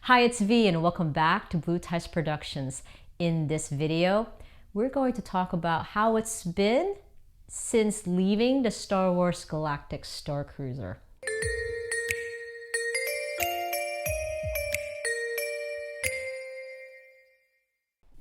Hi, it's V and welcome back to Blue Ties Productions. In this video, we're going to talk about how it's been since leaving the Star Wars Galactic Starcruiser.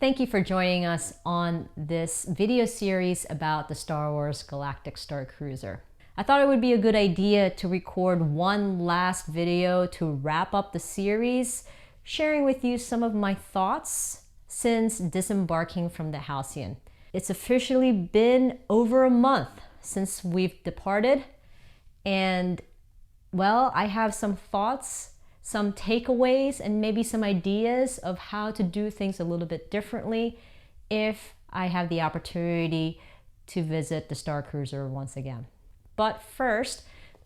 Thank you for joining us on this video series about the Star Wars Galactic Starcruiser. I thought it would be a good idea to record one last video to wrap up the series, sharing with you some of my thoughts since disembarking from the Halcyon. It's officially been over a month since we've departed, and well, I have some thoughts, some takeaways, and maybe some ideas of how to do things a little bit differently if I have the opportunity to visit the Starcruiser once again. But first,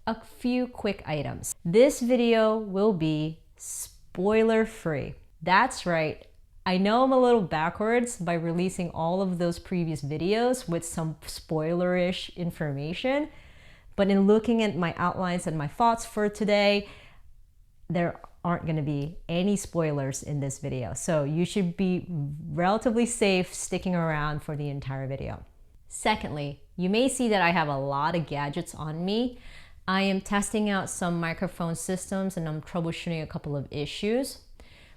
a few quick items. This video will be spoiler free. That's right. I know I'm a little backwards by releasing all of those previous videos with some spoilerish information, but in looking at my outlines and my thoughts for today, there aren't going to be any spoilers in this video. So you should be relatively safe sticking around for the entire video. Secondly, you may see that I have a lot of gadgets on me. I am testing out some microphone systems and I'm troubleshooting a couple of issues.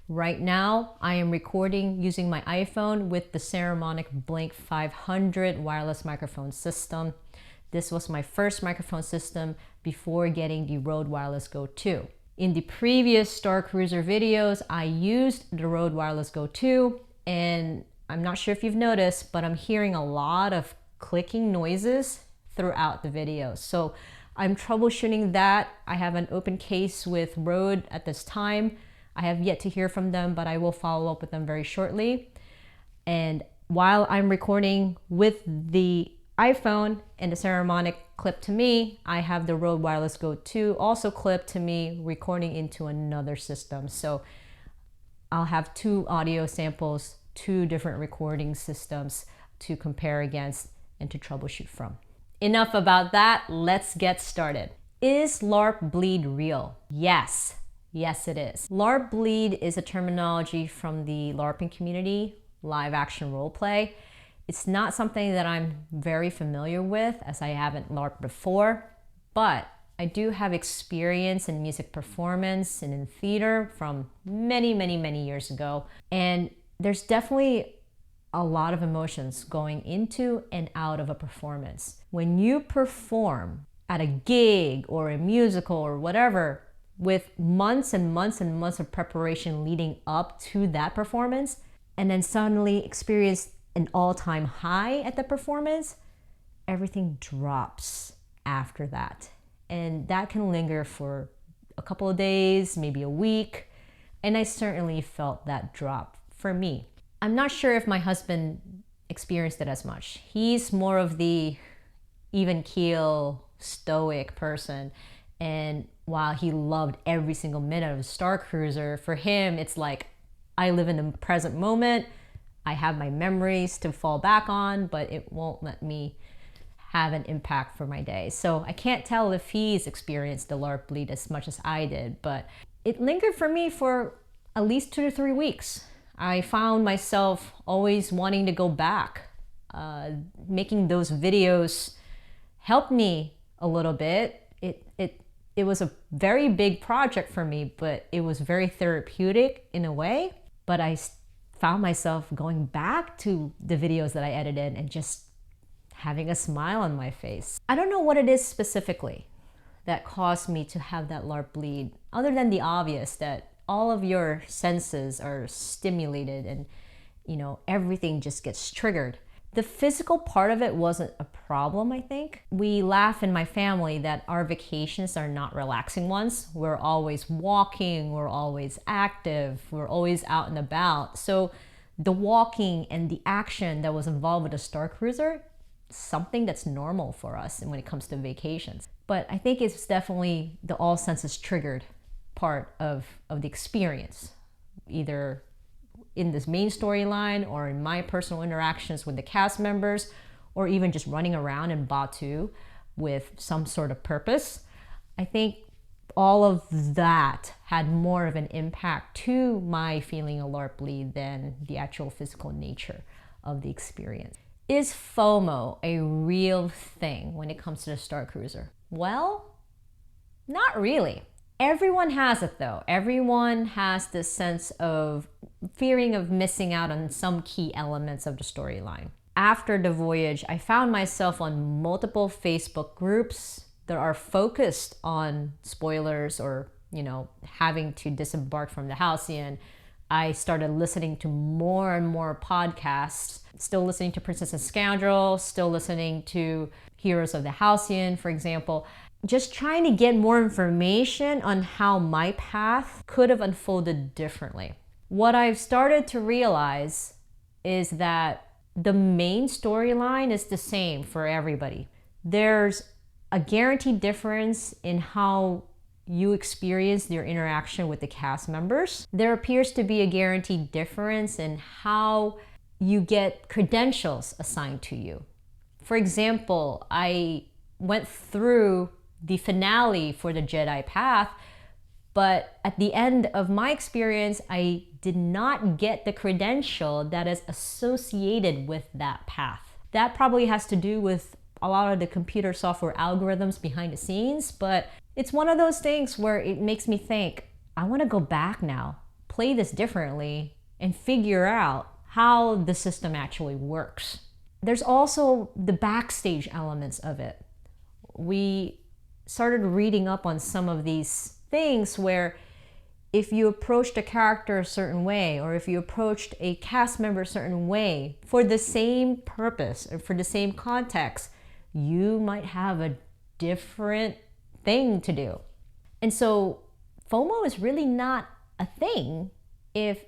Right now, I am recording using my iPhone with the Ceremonic Blink 500 wireless microphone system. This was my first microphone system before getting the Rode Wireless Go 2. In the previous Starcruiser videos, I used the Rode Wireless Go 2, and I'm not sure if you've noticed, but I'm hearing a lot of clicking noises throughout the video. So I'm troubleshooting that. I have an open case with Rode at this time. I have yet to hear from them, but I will follow up with them very shortly. And while I'm recording with the iPhone and the Ceremonic clipped to me, I have the Rode Wireless Go 2 also clipped to me, recording into another system. So I'll have two audio samples, two different recording systems to compare against and to troubleshoot from. Enough about that, let's get started. Is LARP Bleed real? Yes. Yes, it is. LARP Bleed is a terminology from the LARPing community, live action roleplay. It's not something that I'm very familiar with as I haven't LARPed before, but I do have experience in music performance and in theater from many, many, many years ago. And there's definitely a lot of emotions going into and out of a performance. When you perform at a gig or a musical or whatever, with months and months and months of preparation leading up to that performance, and then suddenly experience an all-time high at the performance, everything drops after that. And that can linger for a couple of days, maybe a week. And I certainly felt that drop for me. I'm not sure if my husband experienced it as much. He's more of the even keel, stoic person. And while he loved every single minute of Starcruiser, for him, it's like, I live in the present moment. I have my memories to fall back on, but it won't let me have an impact for my day. So I can't tell if he's experienced the LARP bleed as much as I did, but it lingered for me for at least 2 to 3 weeks. I found myself always wanting to go back. Making those videos helped me a little bit. It was a very big project for me, but it was very therapeutic in a way. But I found myself going back to the videos that I edited and just having a smile on my face. I don't know what it is specifically that caused me to have that LARP bleed, other than the obvious that all of your senses are stimulated and, you know, everything just gets triggered. The physical part of it wasn't a problem, I think. We laugh in my family that our vacations are not relaxing ones. We're always walking, we're always active, we're always out and about. So the walking and the action that was involved with the Starcruiser, something that's normal for us when it comes to vacations. But I think it's definitely the all senses triggered part of the experience, either in this main storyline or in my personal interactions with the cast members, or even just running around in Batuu with some sort of purpose. I think all of that had more of an impact to my feeling of LARP bleed than the actual physical nature of the experience. Is FOMO a real thing when it comes to the Starcruiser? Well, not really. Everyone has it though. Everyone has this sense of fearing of missing out on some key elements of the storyline. After the voyage, I found myself on multiple Facebook groups that are focused on spoilers or, having to disembark from the Halcyon. I started listening to more and more podcasts, still listening to Princess and Scoundrel, still listening to Heroes of the Halcyon, for example, just trying to get more information on how my path could have unfolded differently. What I've started to realize is that the main storyline is the same for everybody. There's a guaranteed difference in how you experience your interaction with the cast members. There appears to be a guaranteed difference in how you get credentials assigned to you. For example, I went through the finale for the Jedi path, but at the end of my experience, I did not get the credential that is associated with that path. That probably has to do with a lot of the computer software algorithms behind the scenes, but it's one of those things where it makes me think, I want to go back now, play this differently, and figure out how the system actually works. There's also the backstage elements of it. We started reading up on some of these things where if you approached a character a certain way, or if you approached a cast member a certain way for the same purpose or for the same context, you might have a different thing to do. And so FOMO is really not a thing if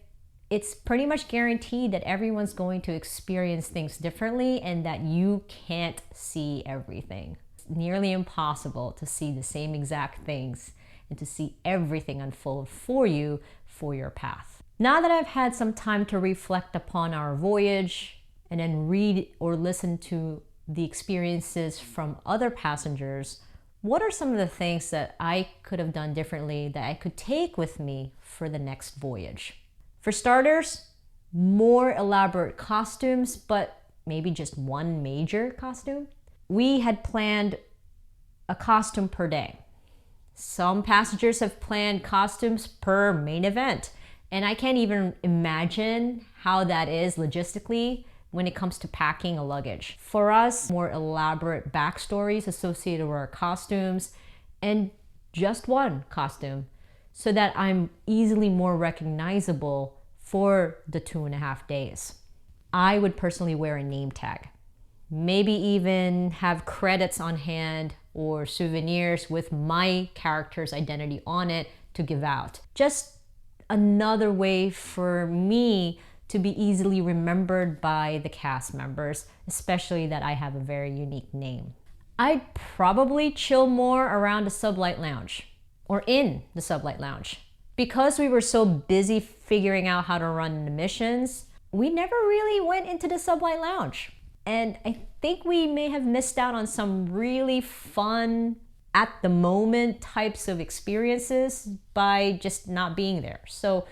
it's pretty much guaranteed that everyone's going to experience things differently and that you can't see everything. It's nearly impossible to see the same exact things and to see everything unfold for you for your path. Now that I've had some time to reflect upon our voyage and then read or listen to the experiences from other passengers, what are some of the things that I could have done differently that I could take with me for the next voyage? For starters, more elaborate costumes, but maybe just one major costume. We had planned a costume per day. Some passengers have planned costumes per main event, and I can't even imagine how that is logistically when it comes to packing a luggage. For us, more elaborate backstories associated with our costumes and just one costume so that I'm easily more recognizable for the 2.5 days. I would personally wear a name tag, maybe even have credits on hand or souvenirs with my character's identity on it to give out. Just another way for me to be easily remembered by the cast members, especially that I have a very unique name. I'd probably chill more around the Sublight Lounge or in the Sublight Lounge. Because we were so busy figuring out how to run the missions, we never really went into the Sublight Lounge. And I think we may have missed out on some really fun, at the moment types of experiences by just not being there. So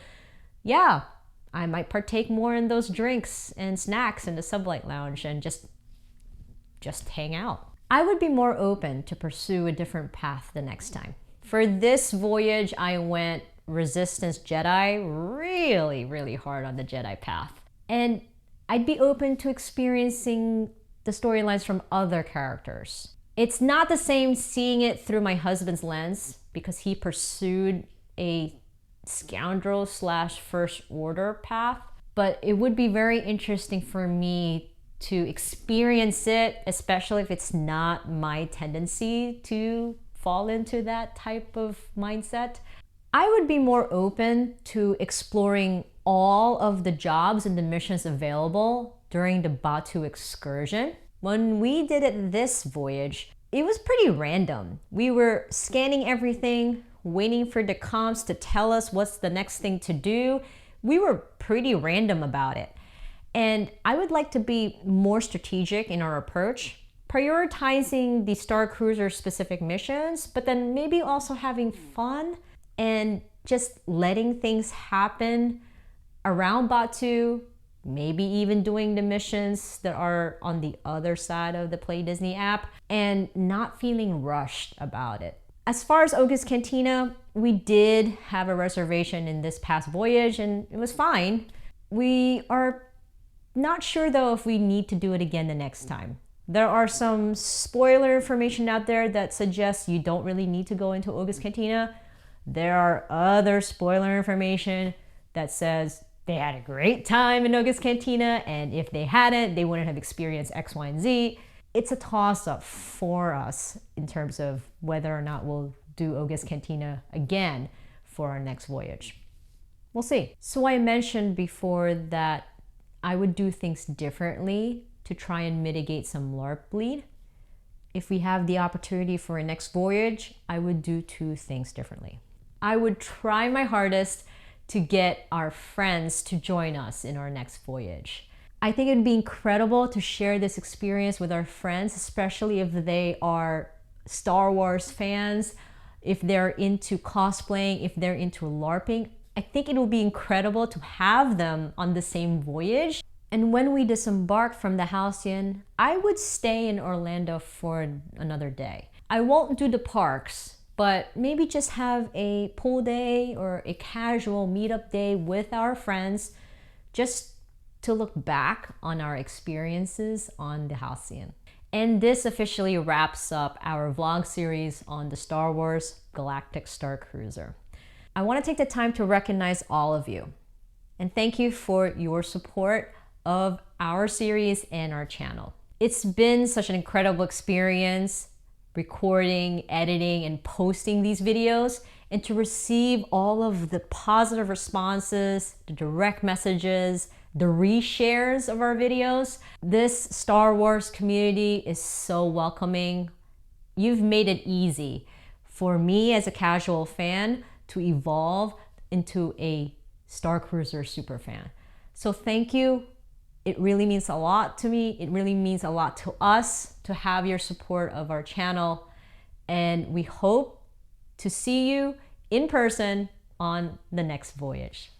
yeah, I might partake more in those drinks and snacks in the Sublight Lounge and just hang out. I would be more open to pursue a different path the next time. For this voyage, I went Resistance Jedi really hard on the Jedi path. And I'd be open to experiencing the storylines from other characters. It's not the same seeing it through my husband's lens because he pursued a scoundrel / first order path, but it would be very interesting for me to experience it, especially if it's not my tendency to fall into that type of mindset. I would be more open to exploring all of the jobs and the missions available during the Batuu excursion. When we did it this voyage, it was pretty random. We were scanning everything, waiting for the comms to tell us what's the next thing to do. We were pretty random about it. And I would like to be more strategic in our approach, prioritizing the Starcruiser specific missions, but then maybe also having fun and just letting things happen around Batuu, maybe even doing the missions that are on the other side of the Play Disney app, and not feeling rushed about it. As far as August Cantina, we did have a reservation in this past voyage and it was fine. We are not sure though if we need to do it again the next time. There are some spoiler information out there that suggests you don't really need to go into August Cantina. There are other spoiler information that says they had a great time in August Cantina, and if they hadn't, they wouldn't have experienced X, Y, and Z. It's a toss-up for us in terms of whether or not we'll do August Cantina again for our next voyage. We'll see. So I mentioned before that I would do things differently to try and mitigate some LARP bleed. If we have the opportunity for a next voyage, I would do two things differently. I would try my hardest to get our friends to join us in our next voyage. I think it'd be incredible to share this experience with our friends, especially if they are Star Wars fans, if they're into cosplaying, if they're into LARPing. I think it would be incredible to have them on the same voyage. And when we disembark from the Halcyon, I would stay in Orlando for another day. I won't do the parks, but maybe just have a pool day or a casual meetup day with our friends, just to look back on our experiences on the Halcyon. And this officially wraps up our vlog series on the Star Wars Galactic Starcruiser. I want to take the time to recognize all of you and thank you for your support of our series and our channel. It's been such an incredible experience recording, editing, and posting these videos, and to receive all of the positive responses, the direct messages, the reshares of our videos. This Star Wars community is so welcoming. You've made it easy for me as a casual fan to evolve into a Starcruiser superfan. So thank you. It really means a lot to me. It really means a lot to us to have your support of our channel. And we hope to see you in person on the next voyage.